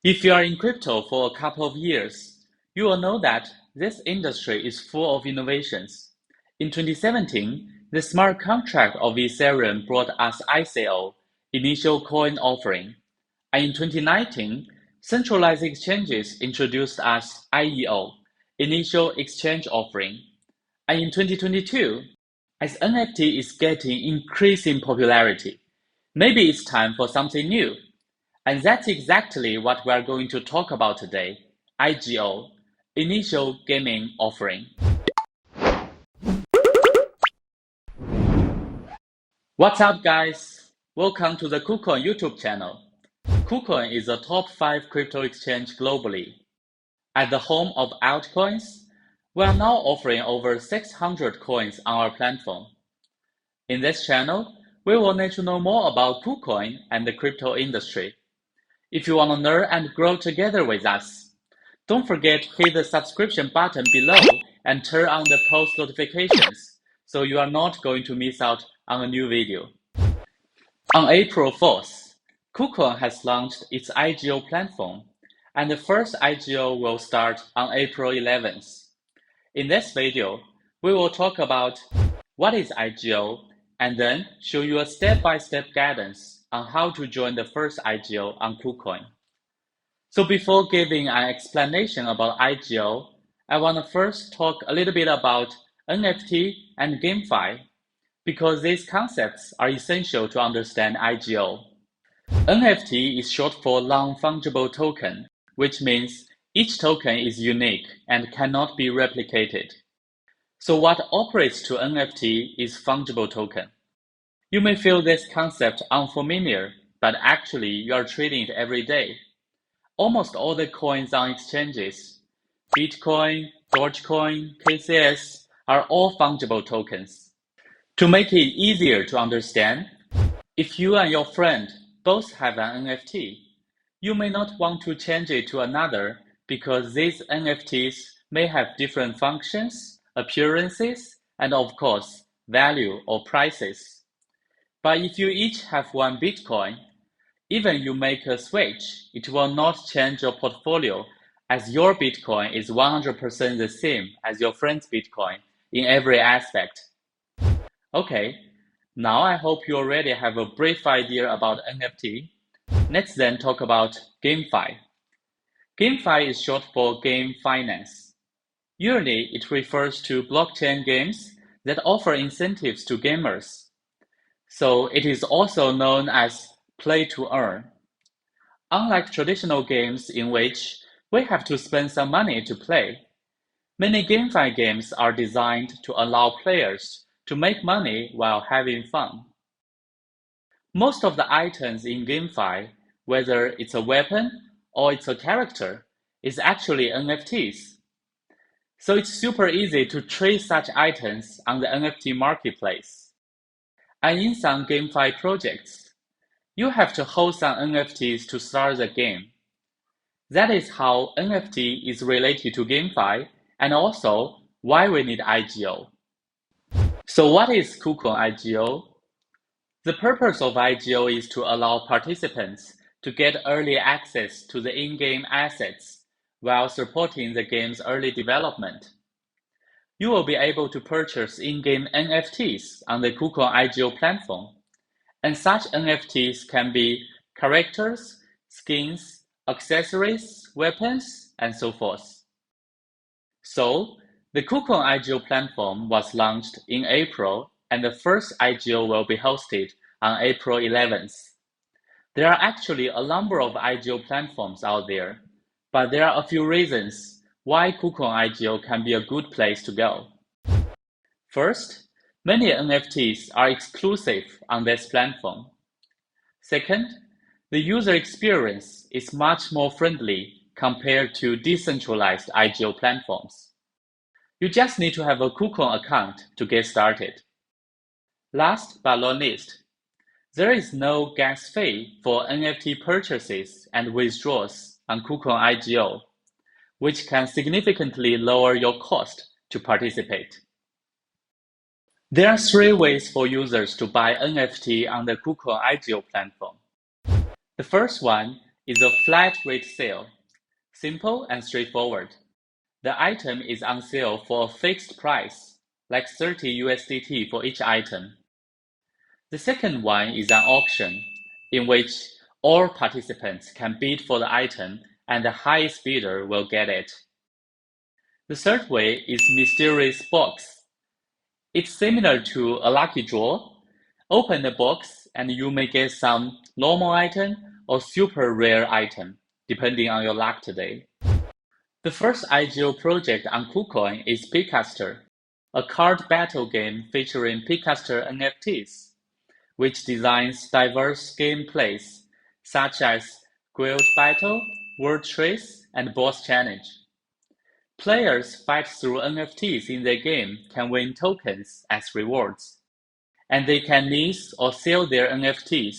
If you are in crypto for a couple of years, you will know that this industry is full of innovations. In 2017, the smart contract of Ethereum brought us ICO, initial coin offering, and in 2019, centralized exchanges introduced us IEO, initial exchange offering, and in 2022, as NFT is getting increasing popularity, maybe it's time for something new. And that's exactly what we're going to talk about today, IGO, Initial Gaming Offering. What's up guys? Welcome to the KuCoin YouTube channel. KuCoin is a top 5 crypto exchange globally. At the home of altcoins, we are now offering over 600 coins on our platform. In this channel, we will let you know more about KuCoin and the crypto industry. If you want to learn and grow together with us, don't forget to hit the subscription button below and turn on the post notifications so you are not going to miss out on a new video. On April 4th, KuCoin has launched its IGO platform, and the first IGO will start on April 11th. In this video, we will talk about what is IGO and then show you a step-by-step guidance on how to join the first IGO on KuCoin. So before giving an explanation about IGO, I want to first talk a little bit about NFT and GameFi, because these concepts are essential to understand IGO. NFT is short for non-fungible token, which means each token is unique and cannot be replicated. So what operates to NFT is fungible token. You may feel this concept unfamiliar, but actually you are trading it every day. Almost all the coins on exchanges, Bitcoin, Dogecoin, KCS, are all fungible tokens. To make it easier to understand, if you and your friend both have an NFT, you may not want to change it to another because these NFTs may have different functions, appearances, and of course, value or prices. But if you each have one Bitcoin, even you make a switch, it will not change your portfolio as your Bitcoin is 100% the same as your friend's Bitcoin in every aspect. Okay, now I hope you already have a brief idea about NFT. Let's then talk about GameFi. GameFi is short for game finance. Usually it refers to blockchain games that offer incentives to gamers. So it is also known as play to earn. Unlike traditional games in which we have to spend some money to play, many GameFi games are designed to allow players to make money while having fun. Most of the items in GameFi, whether it's a weapon or it's a character, is actually NFTs. So it's super easy to trade such items on the NFT marketplace. And in some GameFi projects, you have to hold some NFTs to start the game. That is how NFT is related to GameFi and also why we need IGO. So what is KuCoin IGO? The purpose of IGO is to allow participants to get early access to the in-game assets while supporting the game's early development. You will be able to purchase in-game NFTs on the KuCoin IGO platform, and such NFTs can be characters, skins, accessories, weapons, and so forth. So, the KuCoin IGO platform was launched in April, and the first IGO will be hosted on April 11th. There are actually a number of IGO platforms out there, but there are a few reasons why KuCoin IGO can be a good place to go. First, many NFTs are exclusive on this platform. Second, the user experience is much more friendly compared to decentralized IGO platforms. You just need to have a KuCoin account to get started. Last but not least, there is no gas fee for NFT purchases and withdrawals on KuCoin IGO, which can significantly lower your cost to participate. There are 3 ways for users to buy NFT on the KuCoin IGO platform. The first one is a flat rate sale, simple and straightforward. The item is on sale for a fixed price, like 30 USDT for each item. The second one is an auction, in which all participants can bid for the item and the highest bidder will get it. The third way is mysterious box. It's similar to a lucky draw. Open the box and you may get some normal item or super rare item, depending on your luck today. The first IGO project on KuCoin is Pikaster, a card battle game featuring Pikaster NFTs, which designs diverse gameplays such as Guild Battle, Word Trace, and Boss Challenge. Players fight through NFTs in their game can win tokens as rewards, and they can lease or sell their NFTs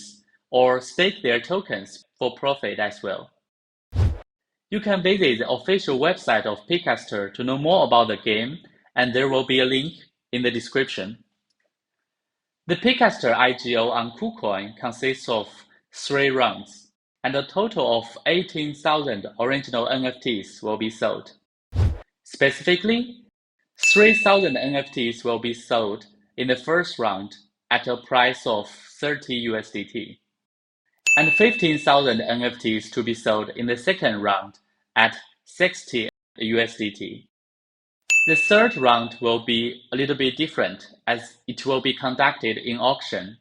or stake their tokens for profit as well. You can visit the official website of Pikaster to know more about the game, and there will be a link in the description. The Pikaster IGO on KuCoin consists of 3 rounds, and a total of 18,000 original NFTs will be sold. Specifically, 3,000 NFTs will be sold in the first round at a price of 30 USDT, and 15,000 NFTs to be sold in the second round at 60 USDT. The third round will be a little bit different as it will be conducted in auction.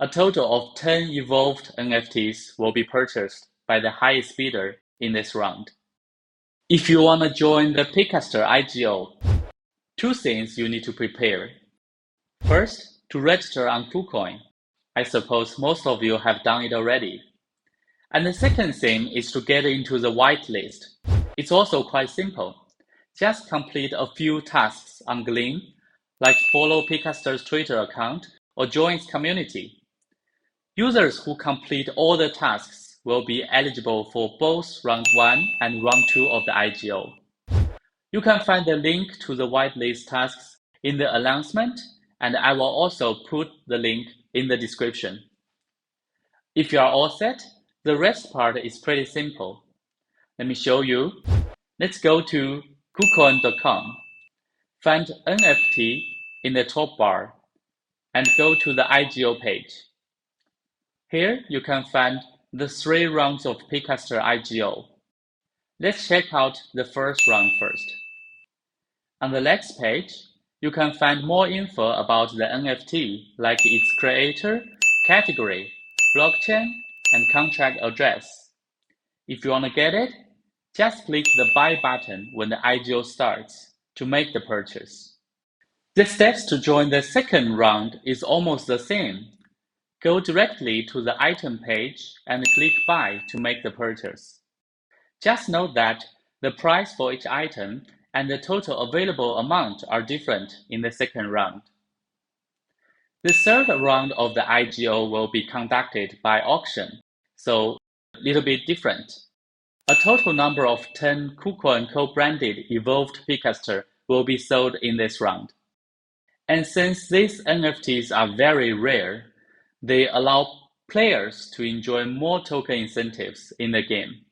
A total of 10 evolved NFTs will be purchased by the highest bidder in this round. If you want to join the Pikaster IGO, 2 things you need to prepare. First, to register on KuCoin. I suppose most of you have done it already. And the second thing is to get into the whitelist. It's also quite simple. Just complete a few tasks on Gleam, like follow Pikaster's Twitter account or join its community. Users who complete all the tasks will be eligible for both Round 1 and Round 2 of the IGO. You can find the link to the whitelist tasks in the announcement, and I will also put the link in the description. If you are all set, the rest part is pretty simple. Let me show you. Let's go to KuCoin.com, find NFT in the top bar, and go to the IGO page. Here you can find the 3 rounds of Pikaster IGO. Let's check out the first round first. On the next page, you can find more info about the NFT, like its creator, category, blockchain, and contract address. If you want to get it, just click the buy button when the IGO starts to make the purchase. The steps to join the second round is almost the same. Go directly to the item page and click buy to make the purchase. Just note that the price for each item and the total available amount are different in the second round. The third round of the IGO will be conducted by auction, so a little bit different. A total number of 10 KuCoin co-branded evolved Pikaster will be sold in this round. And since these NFTs are very rare, they allow players to enjoy more token incentives in the game.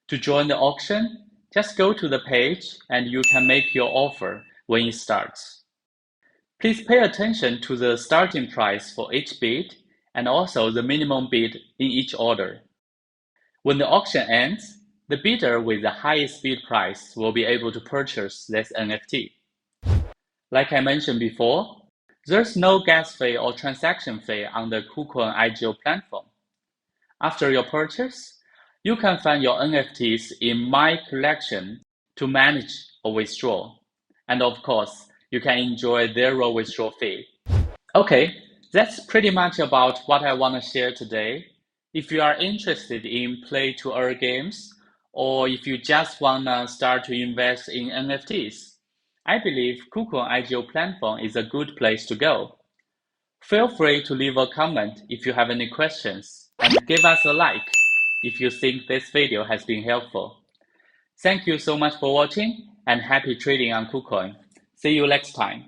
To join the auction, just go to the page and you can make your offer when it starts. Please pay attention to the starting price for each bid and also the minimum bid in each order. When the auction ends, the bidder with the highest bid price will be able to purchase this NFT. Like I mentioned before, there's no gas fee or transaction fee on the KuCoin IGO platform. After your purchase, you can find your NFTs in My Collection to manage or withdraw. And of course, you can enjoy zero withdrawal fee. Okay, that's pretty much about what I want to share today. If you are interested in play-to-earn games, or if you just want to start to invest in NFTs, I believe KuCoin IGO platform is a good place to go. Feel free to leave a comment if you have any questions, and give us a like if you think this video has been helpful. Thank you so much for watching, and happy trading on KuCoin. See you next time.